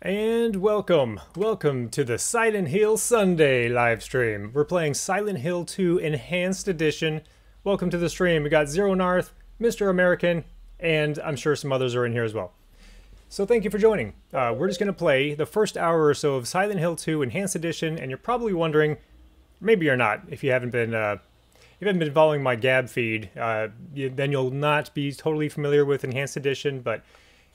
And welcome to the Silent Hill Sunday live stream. We're playing Silent Hill 2 Enhanced Edition. Welcome to the stream. We got Zero Narth, Mr. American, and I'm sure some others are in here as well. So thank you for joining. We're just going to play the first hour or so of Silent Hill 2 Enhanced Edition, and you're probably wondering, maybe you're not, if you haven't been following my Gab feed, then you'll not be totally familiar with Enhanced Edition, but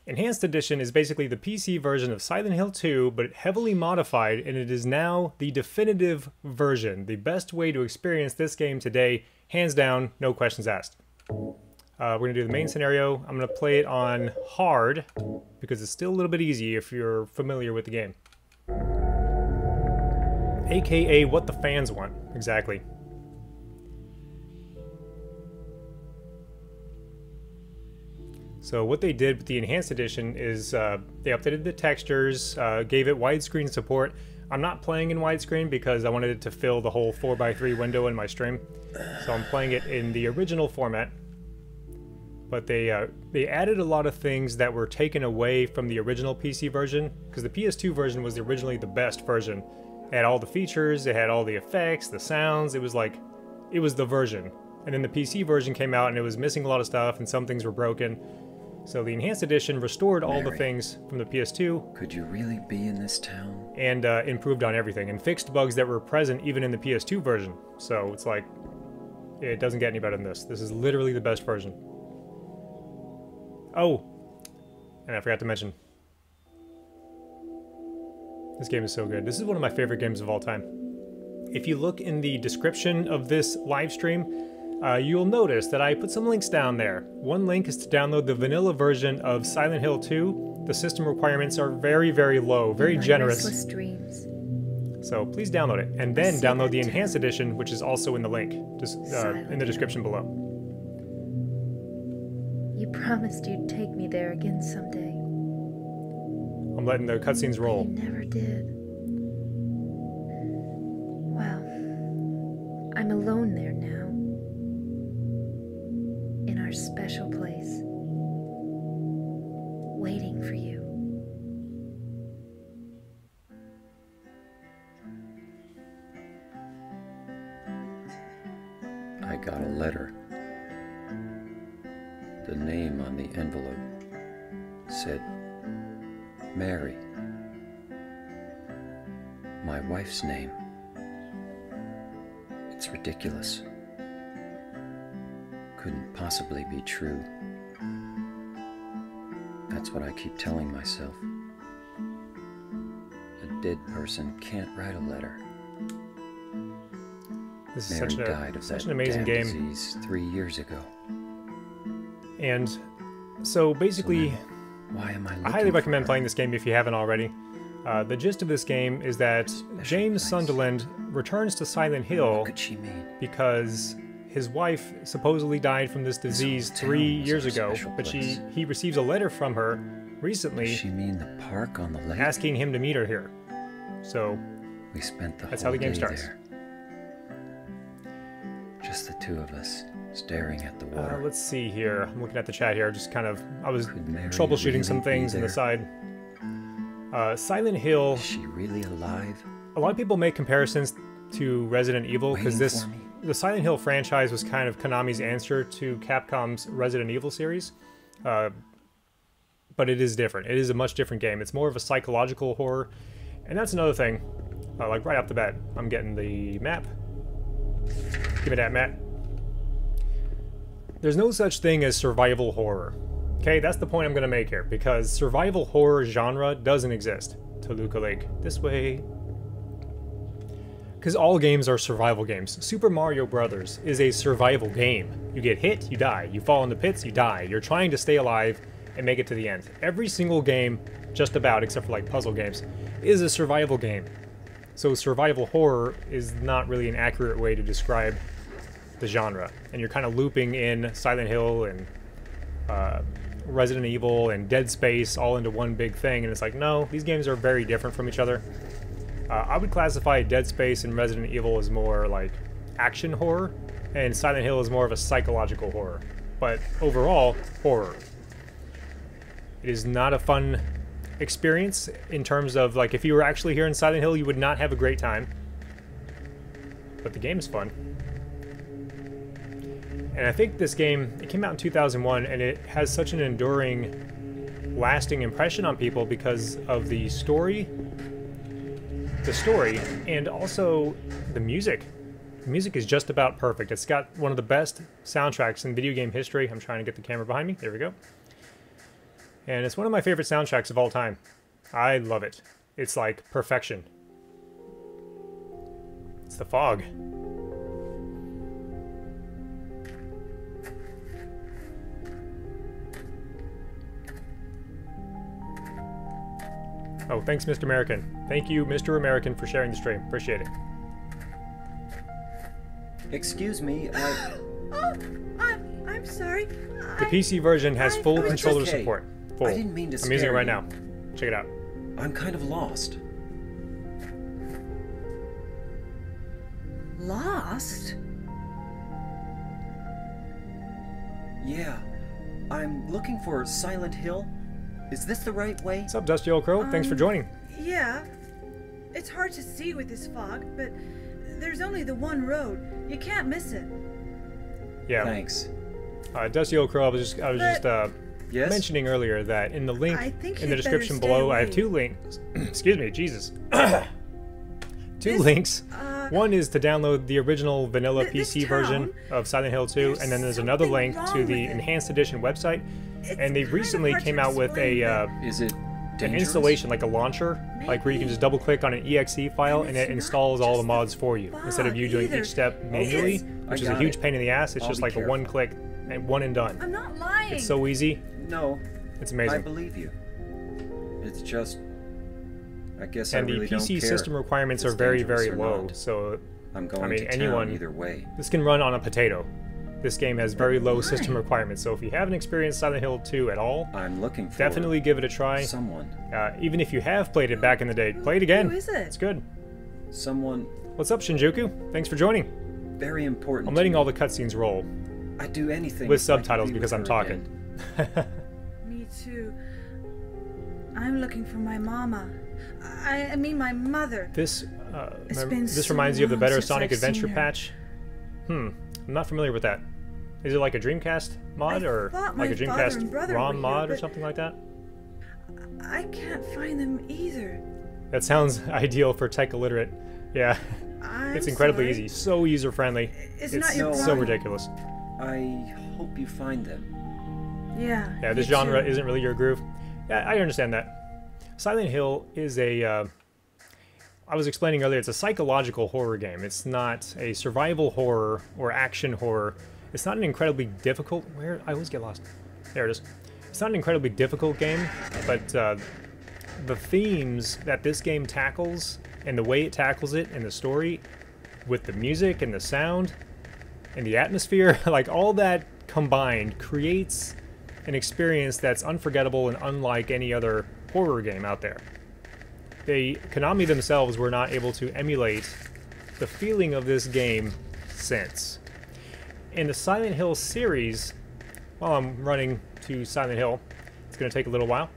Enhanced Edition is basically the PC version of Silent Hill 2, but heavily modified, and it is now the definitive version. The best way to experience this game today, hands down, no questions asked. We're going to do the main scenario. I'm going to play it on hard, because it's still a little bit easy if you're familiar with the game. AKA what the fans want, exactly. So what they did with the Enhanced Edition is they updated the textures, gave it widescreen support. I'm not playing in widescreen because I wanted it to fill the whole 4:3 window in my stream. So I'm playing it in the original format. But they added a lot of things that were taken away from the original PC version, because the PS2 version was originally the best version. It had all the features, it had all the effects, the sounds, it was the version. And then the PC version came out and it was missing a lot of stuff and some things were broken. So the Enhanced Edition restored all the things from the PS2. Could you really be in this town? And improved on everything and fixed bugs that were present even in the PS2 version. So it's like, it doesn't get any better than this. This is literally the best version. Oh, and I forgot to mention, this game is so good. This is one of my favorite games of all time. If you look in the description of this live stream, you'll notice that I put some links down there. One link is to download the vanilla version of Silent Hill 2. The system requirements are very, very low, very generous. Dreams. So please download it, and then download the Enhanced Edition, which is also in the link, just in the description below. You promised you'd take me there again someday. I'm letting the cutscenes roll. You never did. Well, I'm alone there now. In our special place. Waiting for you. I got a letter. The name on the envelope said Mary. My wife's name. It's ridiculous. Couldn't possibly be true. That's what I keep telling myself. A dead person can't write a letter. This is Mary died of such that an amazing damn game. disease 3 years ago. And so basically, Why am I highly recommend playing this game if you haven't already. The gist of this game is that James Sunderland returns to Silent Hill What could she mean? because his wife supposedly died from this disease 3 years ago, but he receives a letter from her recently Does she mean the park on the lake? asking him to meet her here. So We spent the that's whole how the game day starts. there. Just the two of us, staring at the water. Let's see here. I'm looking at the chat here. I was Could Mary troubleshooting some really be things on the there? side. Silent Hill. Is she really alive? A lot of people make comparisons to Resident Evil because Waiting for me? the Silent Hill franchise was kind of Konami's answer to Capcom's Resident Evil series. But it is different. It is a much different game. It's more of a psychological horror. And that's another thing. Like right off the bat, I'm getting the map. Give me that map. There's no such thing as survival horror. Okay, that's the point I'm going to make here, because survival horror genre doesn't exist. Toluca Lake. This way. Because all games are survival games. Super Mario Brothers is a survival game. You get hit, you die. You fall into pits, you die. You're trying to stay alive and make it to the end. Every single game, just about, except for like puzzle games, is a survival game. So survival horror is not really an accurate way to describe the genre. And you're kind of looping in Silent Hill and Resident Evil and Dead Space all into one big thing, and it's like, no, these games are very different from each other. I would classify Dead Space and Resident Evil as more like action horror, and Silent Hill is more of a psychological horror. But overall, horror. It is not a fun experience in terms of, like, if you were actually here in Silent Hill, you would not have a great time. But the game's fun. And I think this game, it came out in 2001, and it has such an enduring, lasting impression on people because of the story, and also the music. The music is just about perfect. It's got one of the best soundtracks in video game history. I'm trying to get the camera behind me. There we go. And it's one of my favorite soundtracks of all time. I love it. It's like perfection. It's the fog. Oh, thanks, Mr. American. Thank you, Mr. American, for sharing the stream. Appreciate it. Excuse me, I'm sorry. The PC version has full controller okay. support. Full. I didn't mean to I'm using it scare right you. now. Check it out. I'm kind of lost. Lost? Yeah, I'm looking for Silent Hill. Is this the right way? What's up, Dusty Old Crow? Thanks for joining. Yeah. It's hard to see with this fog, but there's only the one road. You can't miss it. Yeah. Thanks. Dusty Old Crow, I was just Yes? mentioning earlier that in the link I think in the you'd description better stay below, I have away. 2 links. Excuse me, Jesus. Two This, links. One is to download the original vanilla this PC version town, of Silent Hill 2, and then there's another something link to wrong the with it. Enhanced Edition website. It's And they kind of recently hard to came out with explain, a Is it an dangerous? installation, like a launcher, like where you can just double click on an exe file and it it's installs not all the just mods for you instead of fog you doing either. each step manually, It's- which I is a got huge it. pain in the ass. It's I'll just be like a one careful. click and one and done. I'm not lying. It's so easy. No, It's I amazing. believe you. It's just... I guess And I really the don't PC care system requirements if are it's very, dangerous very or low. not. So I'm going mean, to anyone- town either way. this can run on a potato. This game has very low system requirements. So if you haven't experienced Silent Hill 2 at all, I'm looking for definitely give it a try. someone. Even if you have played it back in the day, play it again. Who is it? It's good. Someone What's up, Shinjuku? Thanks for joining. very important. I'm to letting me. all the cutscenes roll I'd do anything with if I could subtitles be because with I'm her talking. again. Me too. I'm looking for my mama. I mean my mother. This It's been this so reminds you of the long Better since Sonic I've seen Adventure her. patch. I'm not familiar with that. Is it like a Dreamcast mod I or thought like a my father and Dreamcast brother ROM were mod here, or but- something like that? I can't find them either. That sounds ideal for tech illiterate. Yeah, I'm it's incredibly sorry. easy, so user friendly. It's It's not your so problem. ridiculous. I hope you find them. Yeah. Yeah, this me genre too. isn't really your groove. Yeah, I understand that. Silent Hill is a. I was explaining earlier, it's a psychological horror game. It's not a survival horror or action horror. It's not an incredibly difficult. Where I always get lost. There it is. It's not an incredibly difficult game, but the themes that this game tackles and the way it tackles it and the story, with the music and the sound and the atmosphere, like all that combined creates an experience that's unforgettable and unlike any other horror game out there. Konami themselves were not able to emulate the feeling of this game since. In the Silent Hill series, while I'm running to Silent Hill, it's going to take a little while.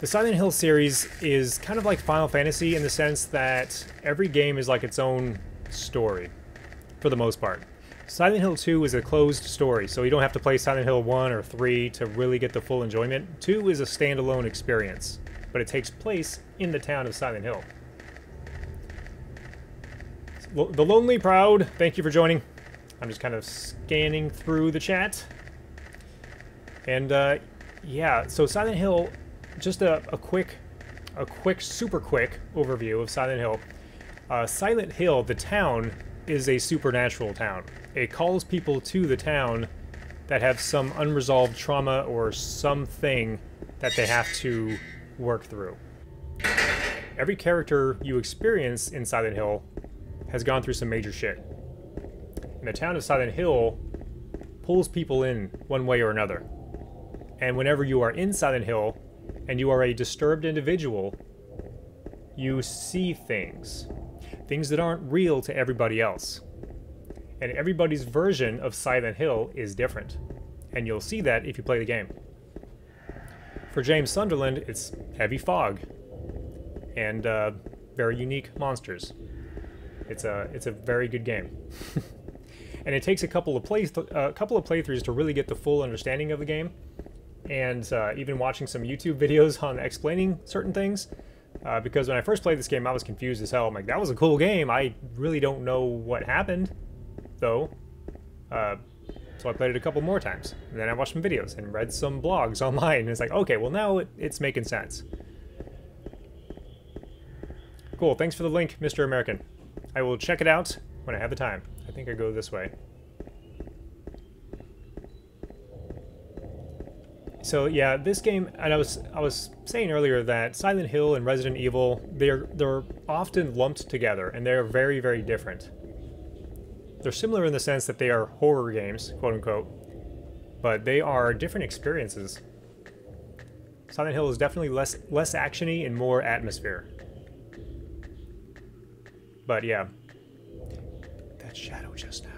The Silent Hill series is kind of like Final Fantasy in the sense that every game is like its own story, for the most part. Silent Hill 2 is a closed story, so you don't have to play Silent Hill 1 or 3 to really get the full enjoyment. 2 is a standalone experience, but it takes place in the town of Silent Hill. The Lonely Proud, thank you for joining. I'm just kind of scanning through the chat. And yeah, so Silent Hill, just a quick, super quick overview of Silent Hill. Silent Hill, the town, is a supernatural town. It calls people to the town that have some unresolved trauma or something that they have to work through. Every character you experience in Silent Hill has gone through some major shit. And the town of Silent Hill pulls people in one way or another. And whenever you are in Silent Hill and you are a disturbed individual, you see things that aren't real to everybody else. And everybody's version of Silent Hill is different. And you'll see that if you play the game. For James Sunderland, it's heavy fog and very unique monsters. It's a very good game. And it takes a couple of playthroughs to really get the full understanding of the game, and even watching some YouTube videos on explaining certain things. Because when I first played this game, I was confused as hell. I'm like, that was a cool game. I really don't know what happened, though. So I played it a couple more times. And then I watched some videos and read some blogs online. And it's like, okay, well now it's making sense. Cool, thanks for the link, Mr. American. I will check it out when I have the time. I think I go this way. So yeah, this game, and I was saying earlier that Silent Hill and Resident Evil, they're often lumped together, and they're very, very different. They're similar in the sense that they are horror games, quote unquote, but they are different experiences. Silent Hill is definitely less actiony and more atmosphere. But yeah, that shadow just now.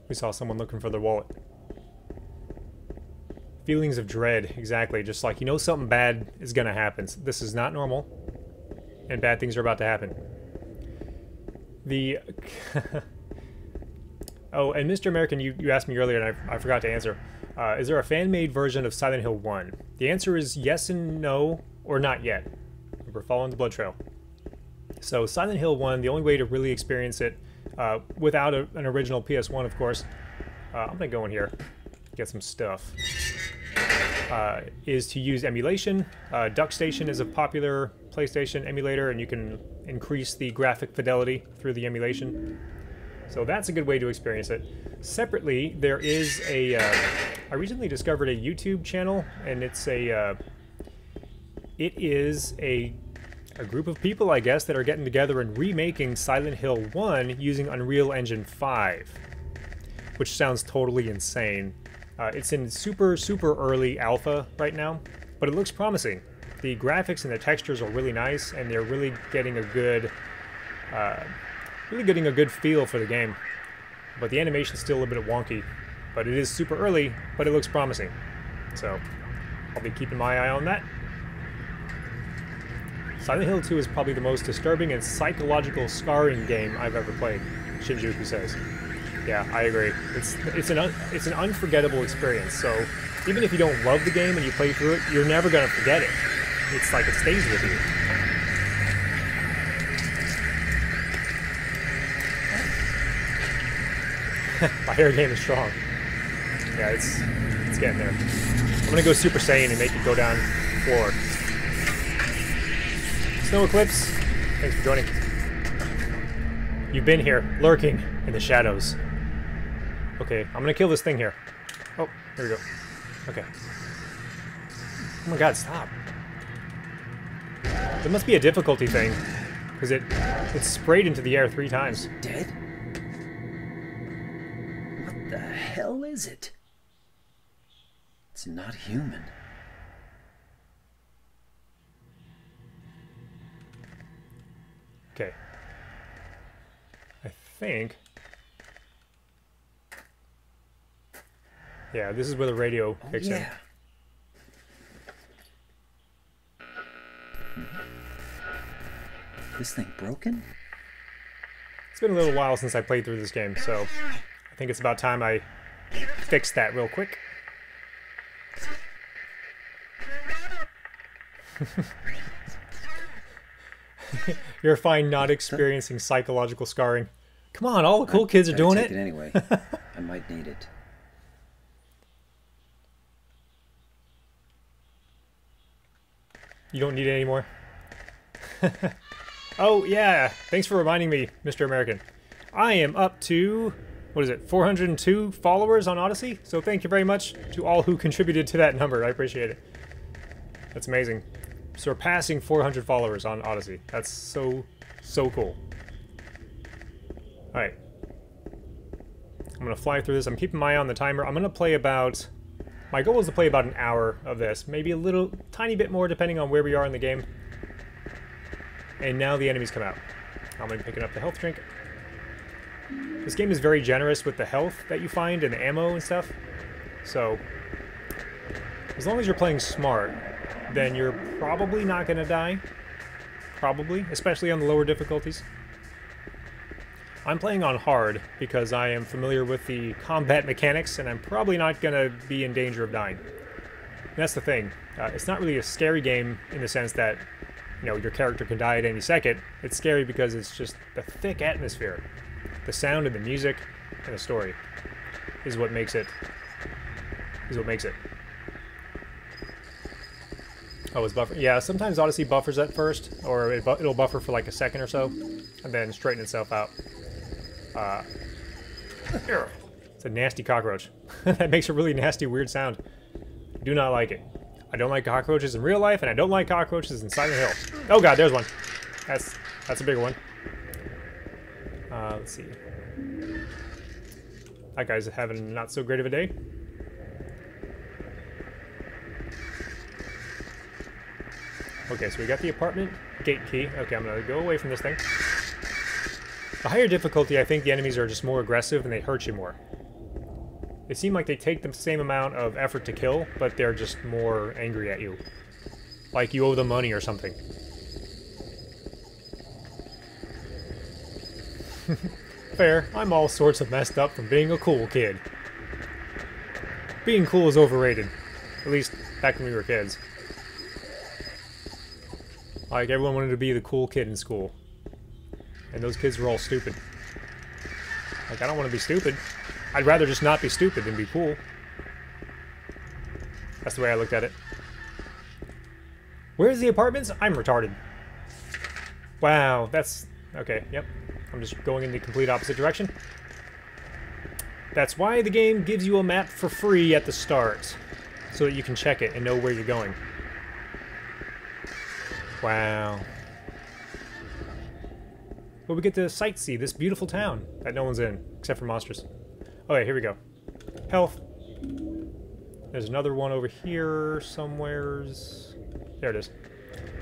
We saw someone looking for their wallet. Feelings of dread, exactly. Just like, you know something bad is gonna happen. This is not normal, and bad things are about to happen. Oh, and Mr. American, you asked me earlier, and I forgot to answer. Is there a fan-made version of Silent Hill 1? The answer is yes and no, or not yet. We're following the blood trail. So Silent Hill 1, the only way to really experience it, without an original PS1, of course, I'm gonna go in here, get some stuff, is to use emulation. DuckStation is a popular PlayStation emulator, and you can increase the graphic fidelity through the emulation. So that's a good way to experience it. Separately, there is a, I recently discovered a YouTube channel, and it is a group of people, I guess, that are getting together and remaking Silent Hill 1 using Unreal Engine 5, which sounds totally insane. It's in super early alpha right now, but it looks promising. The graphics and the textures are really nice, and they're really getting a good, feel for the game. But the animation's still a bit wonky, but it is super early, but it looks promising. So I'll be keeping my eye on that. Silent Hill 2 is probably the most disturbing and psychological scarring game I've ever played, Shinjuku says. Yeah, I agree. It's an unforgettable experience, so even if you don't love the game and you play through it, you're never going to forget it. It's like it stays with you. My hair game is strong. Yeah, it's getting there. I'm going to go Super Saiyan and make it go down floor. Snow Eclipse, thanks for joining. You've been here, lurking in the shadows. Okay, I'm gonna kill this thing here. Oh, here we go. Okay. Oh my god, stop. There must be a difficulty thing, because it's sprayed into the air 3 times. Dead? What the hell is it? It's not human. Okay. I think... Yeah, this is where the radio kicks in. This thing broken? It's been a little while since I played through this game, so I think it's about time I fix that real quick. You're fine not experiencing psychological scarring. Come on, all the cool kids are doing it. Anyway. I might need it. You don't need it anymore? Oh, yeah. Thanks for reminding me, Mr. American. I am up to, what is it, 402 followers on Odyssey? So thank you very much to all who contributed to that number. I appreciate it. That's amazing. Surpassing 400 followers on Odyssey. That's so cool. Alright. I'm going to fly through this. I'm keeping my eye on the timer. I'm going to play about... My goal is to play about an hour of this. Maybe a little, tiny bit more depending on where we are in the game. And now the enemies come out. I'm going to be picking up the health drink. This game is very generous with the health that you find and the ammo and stuff. So, as long as you're playing smart, then you're probably not going to die. Probably, especially on the lower difficulties. I'm playing on hard because I am familiar with the combat mechanics, and I'm probably not going to be in danger of dying. And that's the thing. It's not really a scary game in the sense that, you know, your character can die at any second. It's scary because it's just the thick atmosphere. The sound and the music and the story is what makes it. Oh, it's buffer. Yeah, sometimes Odyssey buffers at first, or it'll buffer for like a second or so, and then straighten itself out. It's a nasty cockroach. That makes a really nasty, weird sound. Do not like it. I don't like cockroaches in real life, and I don't like cockroaches in Silent Hill. Oh god, there's one. That's a bigger one. Let's see. That guy's having not so great of a day. Okay, so we got the apartment gate key. Okay, I'm gonna go away from this thing. The higher difficulty, I think the enemies are just more aggressive and they hurt you more. They seem like they take the same amount of effort to kill, but they're just more angry at you. Like you owe them money or something. Fair, I'm all sorts of messed up from being a cool kid. Being cool is overrated. At least back when we were kids. Like, everyone wanted to be the cool kid in school. And those kids were all stupid. Like, I don't want to be stupid. I'd rather just not be stupid than be cool. That's the way I looked at it. Where's the apartments? I'm retarded. Wow, that's... Okay, yep. I'm just going in the complete opposite direction. That's why the game gives you a map for free at the start. So that you can check it and know where you're going. Wow. Well, we get to sightsee this beautiful town that no one's in, except for monsters. Okay, here we go. Health. There's another one over here somewheres. There it is.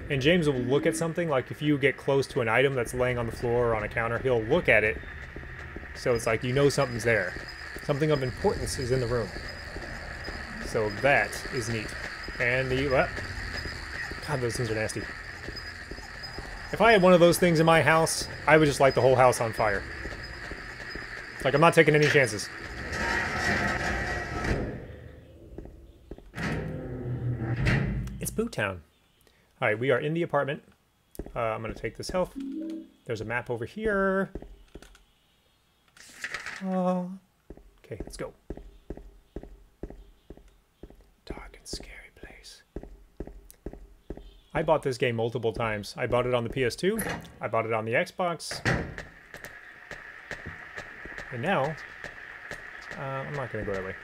And James will look at something, like if you get close to an item that's laying on the floor or on a counter, he'll look at it. So it's like you know something's there. Something of importance is in the room. So that is neat. And the... What? God, those things are nasty. If I had one of those things in my house, I would just light the whole house on fire. Like, I'm not taking any chances. It's Boot Town. Alright, we are in the apartment. I'm going to take this health. There's a map over here. Okay, let's go. Dark and scary place. I bought this game multiple times. I bought it on the PS2. I bought it on the Xbox. And now, I'm not going to go that way.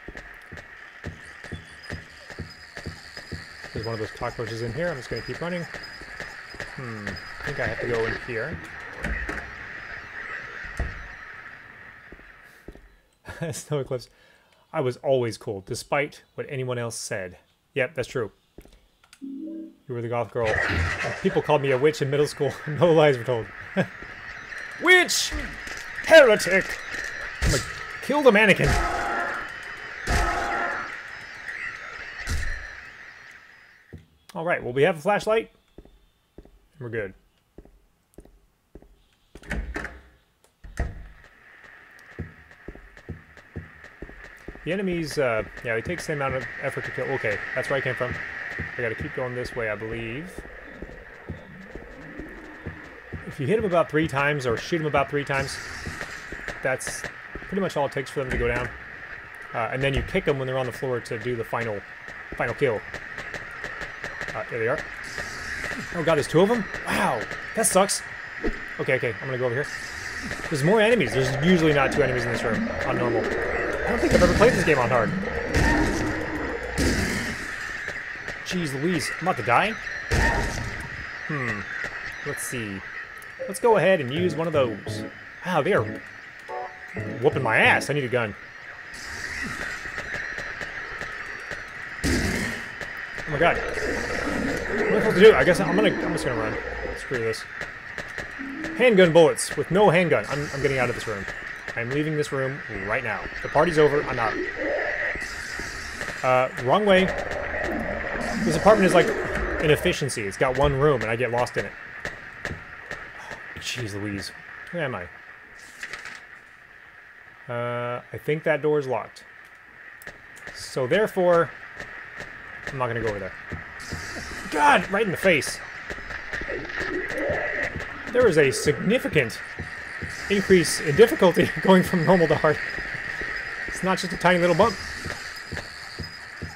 There's one of those cockroaches in here. I'm just going to keep running. I think I have to go in here. Snow Eclipse. I was always cool, despite what anyone else said. Yep, that's true. You were the goth girl. People called me a witch in middle school. No lies were told. Witch! Heretic! I'm gonna kill the mannequin. Alright, well, we have a flashlight. And we're good. The enemies, yeah, they take the same amount of effort to kill. Okay, that's where I came from. I gotta keep going this way, I believe. If you hit them about 3 times, or shoot them about 3 times, that's pretty much all it takes for them to go down. And then you kick them when they're on the floor to do the final kill. There they are. Oh god, there's 2 of them? Wow, that sucks. Okay, I'm gonna go over here. There's more enemies. There's usually not 2 enemies in this room on normal. I don't think I've ever played this game on hard. Jeez Louise, I'm about to die? Let's see. Let's go ahead and use one of those. Wow, they are whooping my ass. I need a gun. Oh my god. What am I supposed to do? I guess I'm just gonna run. Screw this. Handgun bullets with no handgun. I'm getting out of this room. I'm leaving this room right now. The party's over. I'm out. Wrong way. This apartment is like an efficiency. It's got one room and I get lost in it. Jeez Louise. Where am I? I think that door is locked. So therefore, I'm not gonna go over there. God, right in the face. There is a significant increase in difficulty going from normal to hard. It's not just a tiny little bump.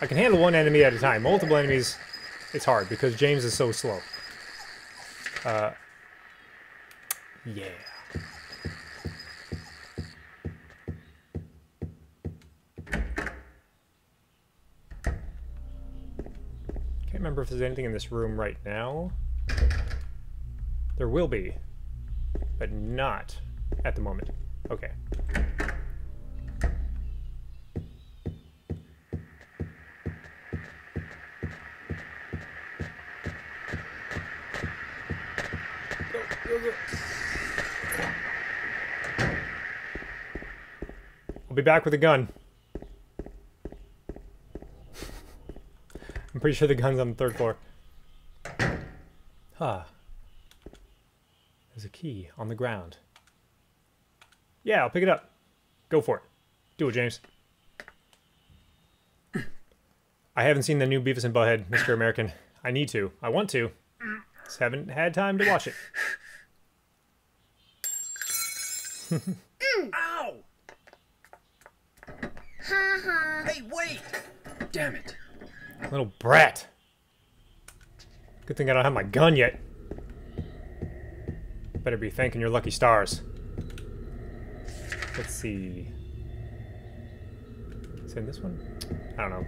I can handle one enemy at a time. Multiple enemies, it's hard because James is so slow. Yeah. Can't remember if there's anything in this room right now. There will be, but not at the moment. Okay. Go. I'll be back with a gun. I'm pretty sure the gun's on the 3rd floor. Huh. There's a key on the ground. Yeah, I'll pick it up. Go for it. Do it, James. I haven't seen the new Beavis and Butthead, Mr. American. I need to. I want to. Just haven't had time to watch it. Ow! Hey, wait! Damn it. Little brat. Good thing I don't have my gun yet. Better be thanking your lucky stars. Let's see. Is it in this one? I don't know.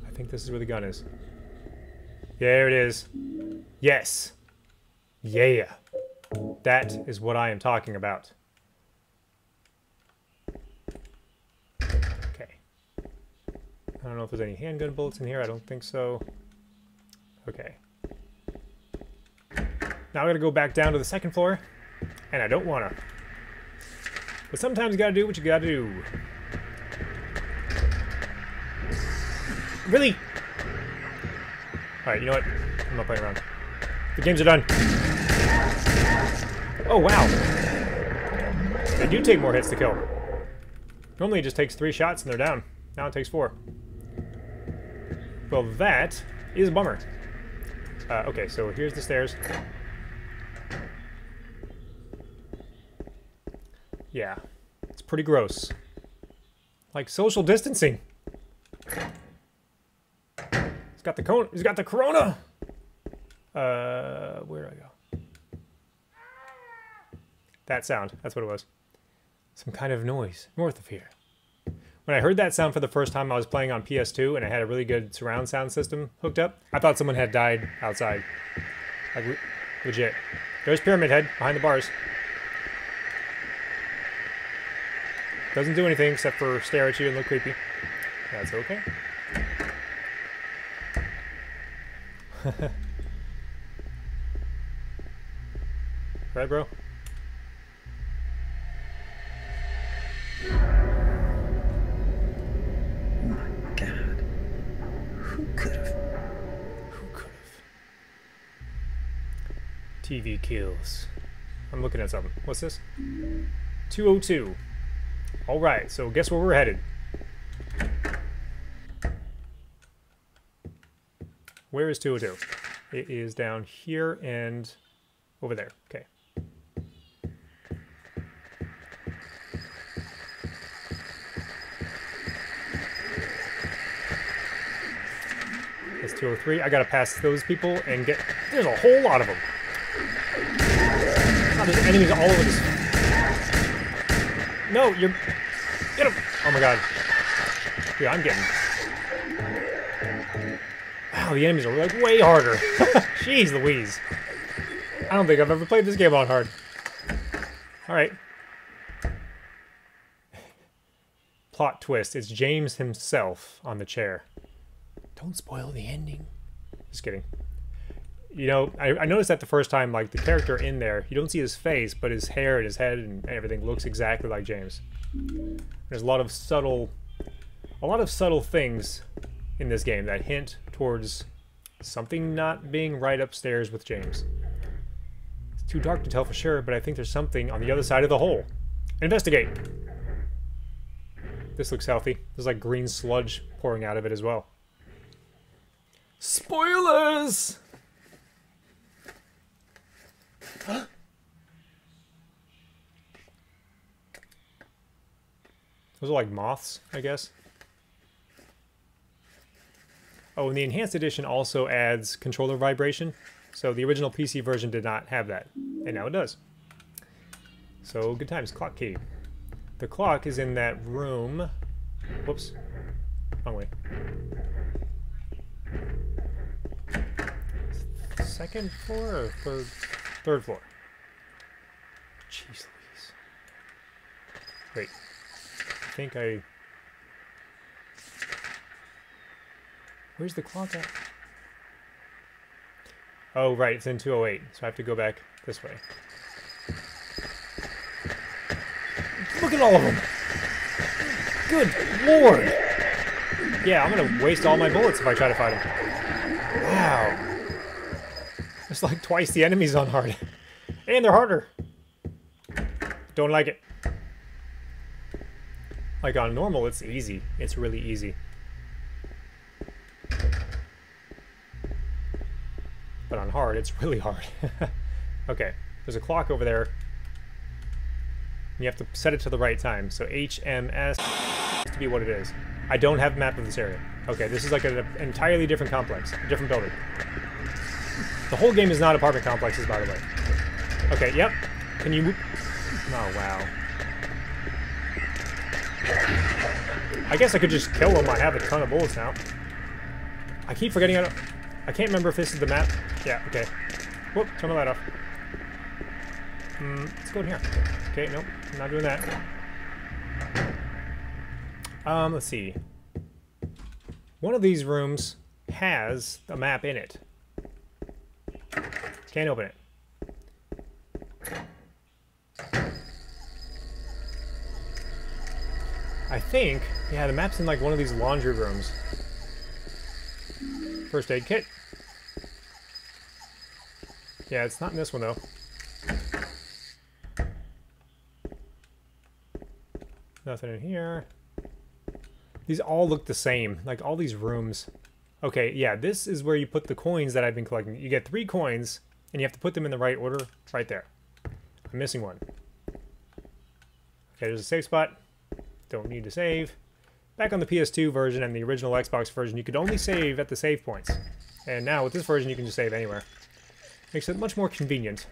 I think this is where the gun is. There it is. Yes. Yeah. That is what I am talking about. Okay. I don't know if there's any handgun bullets in here. I don't think so. Okay. Now I gotta go back down to the 2nd floor. And I don't wanna. But sometimes you gotta do what you gotta do. Really? Alright, you know what? I'm not playing around. The games are done. Oh, wow. They do take more hits to kill. Normally it just takes 3 shots and they're down. Now it takes 4. Well, that is a bummer. Okay, so here's the stairs. Yeah, it's pretty gross. Like social distancing. He's got the corona. Where do I go? That sound. That's what it was. Some kind of noise north of here. When I heard that sound for the first time, I was playing on PS2 and I had a really good surround sound system hooked up. I thought someone had died outside. Like, legit. There's Pyramid Head behind the bars. Doesn't do anything except for stare at you and look creepy. That's okay. Right, bro? Oh my god. Who could have? Who could have? TV kills. I'm looking at something. What's this? 202. Alright, so guess where we're headed? Where is 202? It is down here and over there. Okay. That's 203. I gotta pass those people and get... There's a whole lot of them. Oh, there's enemies all over this... No, you're... Get him! Oh my god. Yeah, I'm getting... Wow, the enemies are like way harder. Jeez Louise. I don't think I've ever played this game on hard. Alright. Plot twist. It's James himself on the chair. Don't spoil the ending. Just kidding. You know, I noticed that the first time, like, the character in there, you don't see his face, but his hair and his head and everything looks exactly like James. There's a lot of subtle things in this game that hint towards something not being right upstairs with James. It's too dark to tell for sure, but I think there's something on the other side of the hole. Investigate! This looks healthy. There's like green sludge pouring out of it as well. Spoilers! Those are like moths, I guess. Oh, and the Enhanced Edition also adds controller vibration. So the original PC version did not have that. And now it does. So, good times. Clock key. The clock is in that room. Whoops. Wrong way. Second floor or third floor? Jeez Louise. Wait. I think I... Where's the clock at? Oh, right. It's in 208. So I have to go back this way. Look at all of them! Good lord! Yeah, I'm gonna waste all my bullets if I try to fight them. Wow. There's like twice the enemies on hard. And they're harder. Don't like it. Like on normal, it's easy. It's really easy. But on hard, it's really hard. Okay, there's a clock over there. You have to set it to the right time. So HMS has to be what it is. I don't have a map of this area. Okay, this is like an entirely different complex, a different building. The whole game is not apartment complexes, by the way. Okay, yep. Can you move? Oh, wow. I guess I could just kill them. I have a ton of bullets now. I keep forgetting I can't remember if this is the map. Yeah, okay. Whoop, turn my light off. Let's go in here. Okay, nope, I'm not doing that. Let's see. One of these rooms has a map in it. Can't open it. I think, yeah, the map's in like one of these laundry rooms. First aid kit. Yeah, it's not in this one though. Nothing in here. These all look the same, like all these rooms. Okay, yeah, this is where you put the coins that I've been collecting. You get 3 coins, and you have to put them in the right order right there. I'm missing one. Okay, there's a save spot. Don't need to save. Back on the PS2 version and the original Xbox version, you could only save at the save points. And now with this version, you can just save anywhere. Makes it much more convenient.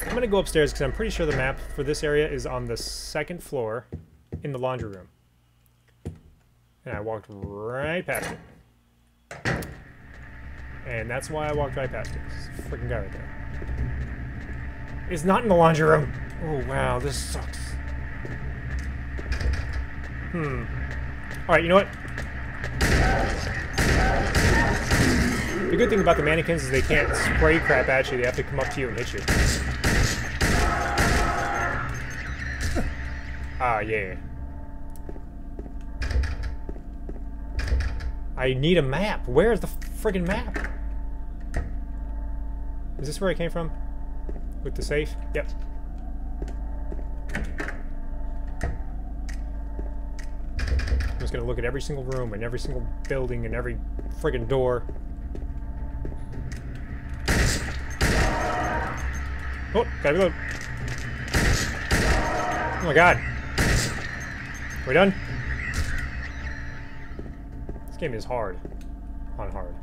I'm going to go upstairs because I'm pretty sure the map for this area is on the 2nd floor in the laundry room. And I walked right past it. And that's why I walked right past it. There's a freaking guy right there. It's not in the laundry room! Oh wow, this sucks. Alright, you know what? The good thing about the mannequins is they can't spray crap at you, they have to come up to you and hit you. Ah, yeah. I need a map. Where's the friggin' map? Is this where I came from? With the safe? Yep. I'm just gonna look at every single room and every single building and every friggin' door. Oh, gotta reload. Oh my god. Are we done? This game is hard. On hard.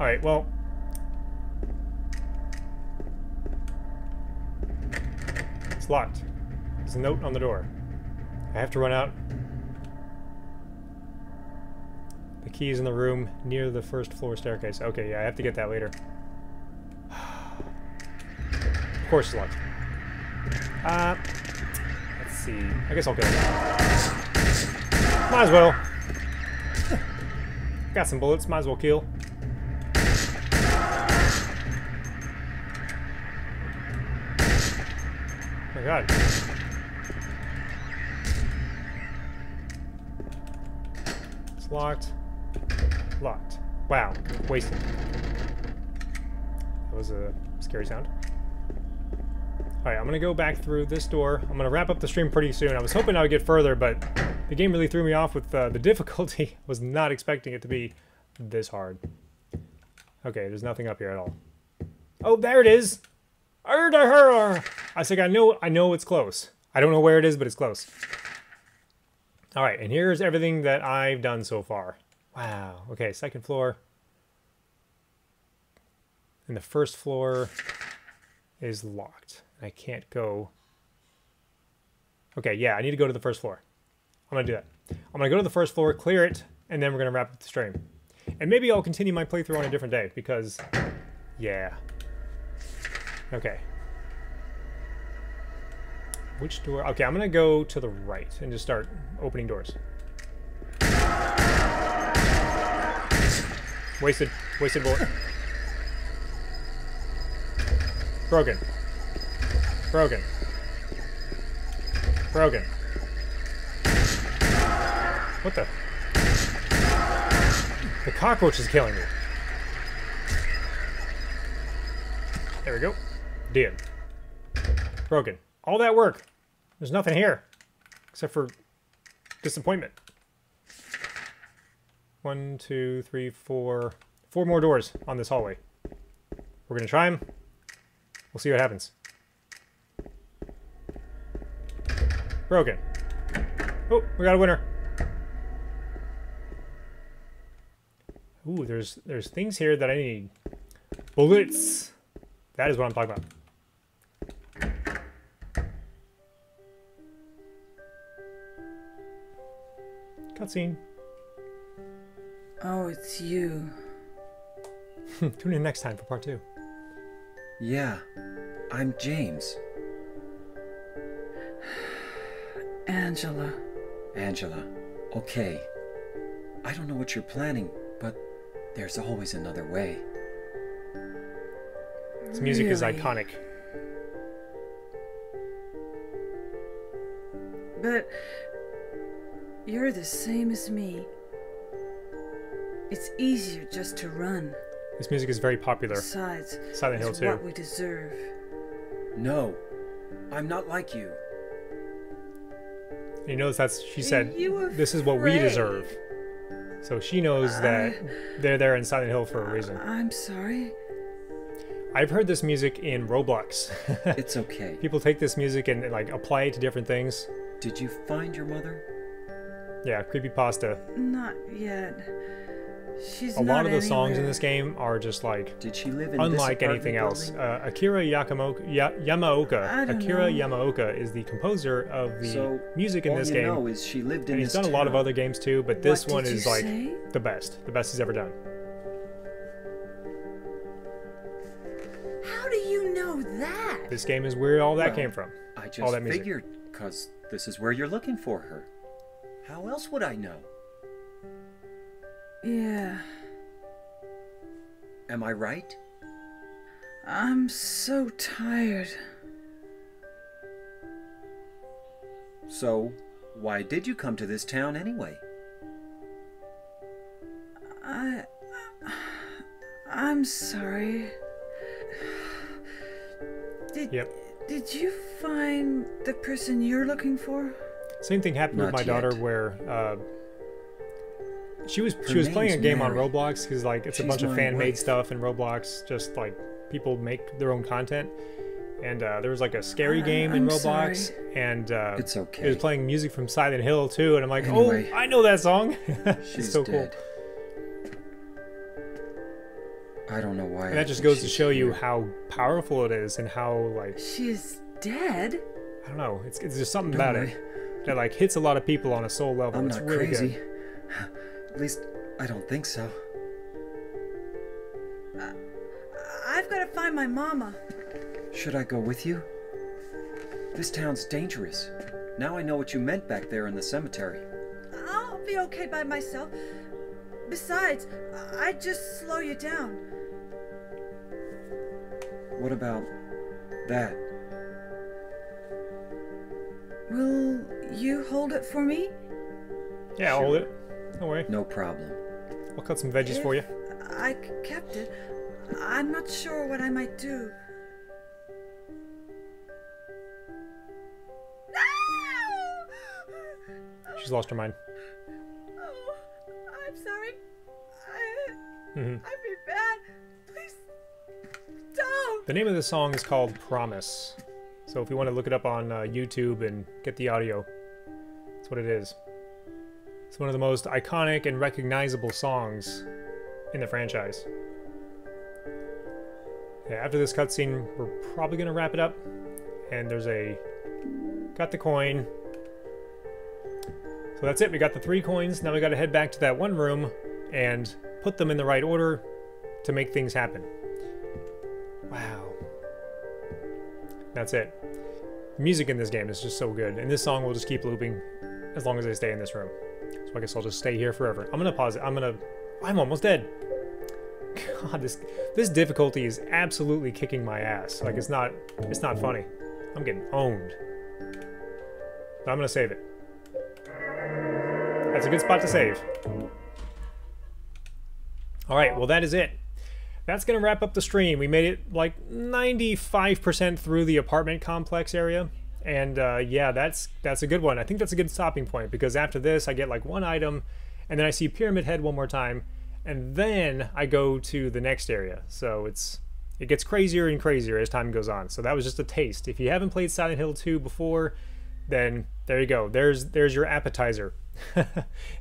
Alright, well. It's locked. There's a note on the door. I have to run out. The key is in the room near the 1st floor staircase. Okay, yeah, I have to get that later. Of course it's locked. Let's see. I guess I'll go. Might as well. Got some bullets, might as well kill. Oh my god. It's locked. Locked. Wow. Wasted. That was a scary sound. Alright, I'm gonna go back through this door. I'm gonna wrap up the stream pretty soon. I was hoping I would get further, but the game really threw me off with the difficulty. Was not expecting it to be this hard. Okay, there's nothing up here at all. Oh, there it is! I was like, I know it's close. I don't know where it is, but it's close. Alright, and here's everything that I've done so far. Wow. Okay, second floor. And the first floor is locked. I can't go. Okay, yeah, I need to go to the first floor. I'm gonna do that. I'm gonna go to the first floor, clear it, and then we're gonna wrap up the stream. And maybe I'll continue my playthrough on a different day, because, yeah. Okay. Which door? Okay, I'm gonna go to the right and just start opening doors. Wasted bullet. Broken. Broken. Broken. What the? The cockroach is killing me. There we go. Dead. Broken. All that work. There's nothing here. Except for disappointment. 1, 2, 3, 4. 4 more doors on this hallway. We're gonna try them. We'll see what happens. Broken. Oh, we got a winner. Ooh, there's things here that I need. Bullets. That is what I'm talking about. Cutscene. Oh, it's you. Tune in next time for part 2. Yeah, I'm James. Angela. Angela. Okay. I don't know what you're planning, but there's always another way. This music is Really? iconic. But you're the same as me. It's easier just to run. This music is very popular. Besides, Silent Hill it's 2. what we deserve. No, I'm not like you. And you notice she said, You were this is what we afraid. deserve. So she knows that they're there in Silent Hill for a reason. I'm sorry. I've heard this music in Roblox. It's okay. People take this music and like apply it to different things. Did you find your mother? Yeah, creepypasta. Not yet. She's A not lot of the songs in anywhere. this game are just like Did she live in unlike this anything apartment else. building? Akira Yamaoka. I don't Akira know. Yamaoka is the composer of the So, music in all this you game. know is she lived in And he's this done a lot of town. other games too, but this What one did is you like say? the best he's ever done. How do you know that? This game is where all that Well, came from. I all just that music. figured, because this is where you're looking for her. How else would I know? Yeah. Am I right? I'm so tired. So, why did you come to this town anyway? I'm sorry. Yep. Did you find the person you're looking for? Same thing happened with Not my daughter yet. where she was Her playing a name's game on Mary. Roblox because like it's a She's bunch of my fan-made wife. stuff in Roblox, just like people make their own content. And there was like a scary game in I'm Roblox, sorry. and It's it okay. was playing music from Silent Hill too, and I'm like, Anyway, oh, I know that song. She's It's so dead. cool. I don't know why. And that just goes to show you how powerful it is, and how like She's dead? I don't know, it's just something Don't about worry. it that like hits a lot of people on a soul level. I'm It's not really crazy. good. At least, I don't think so. I've got to find my mama. Should I go with you? This town's dangerous. Now I know what you meant back there in the cemetery. I'll be okay by myself. Besides, I'd just slow you down. What about that? Will you hold it for me? Yeah, I'll hold it. Don't worry. No problem. I'll cut some veggies for you. I kept it. I'm not sure what I might do. She's lost her mind. Oh, I'm sorry. Mhm. I feel bad. Please don't. The name of the song is called Promise. So if you want to look it up on YouTube and get the audio, that's what it is. It's one of the most iconic and recognizable songs in the franchise. Yeah, after this cutscene, we're probably going to wrap it up. And there's a... Got the coin. So that's it. We got the 3 coins. Now we got to head back to that one room and put them in the right order to make things happen. Wow. That's it. The music in this game is just so good. And this song will just keep looping as long as I stay in this room. So I guess I'll just stay here forever. I'm gonna pause it. I'm almost dead. God, this difficulty is absolutely kicking my ass. Like it's not funny. I'm getting owned. But I'm gonna save it. That's a good spot to save. Alright, well that is it. That's gonna wrap up the stream. We made it like 95% through the apartment complex area. And yeah, that's a good one. I think that's a good stopping point because after this I get like 1 item and then I see Pyramid Head one more time and then I go to the next area. So it gets crazier and crazier as time goes on. So that was just a taste. If you haven't played Silent Hill 2 before, then there you go. There's your appetizer. And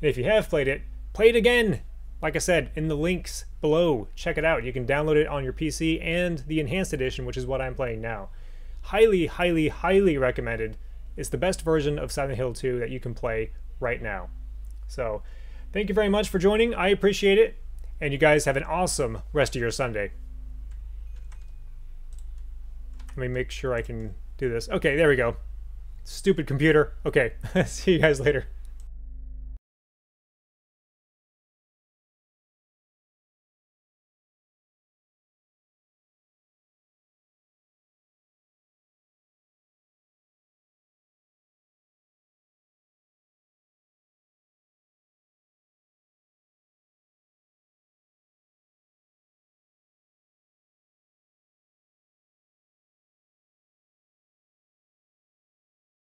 if you have played it, play it again. Like I said, in the links below, check it out. You can download it on your PC and the Enhanced Edition, which is what I'm playing now. Highly, highly, highly recommended. It's the best version of Silent Hill 2 that you can play right now. So, thank you very much for joining. I appreciate it. And you guys have an awesome rest of your Sunday. Let me make sure I can do this. Okay, there we go. Stupid computer. Okay, see you guys later.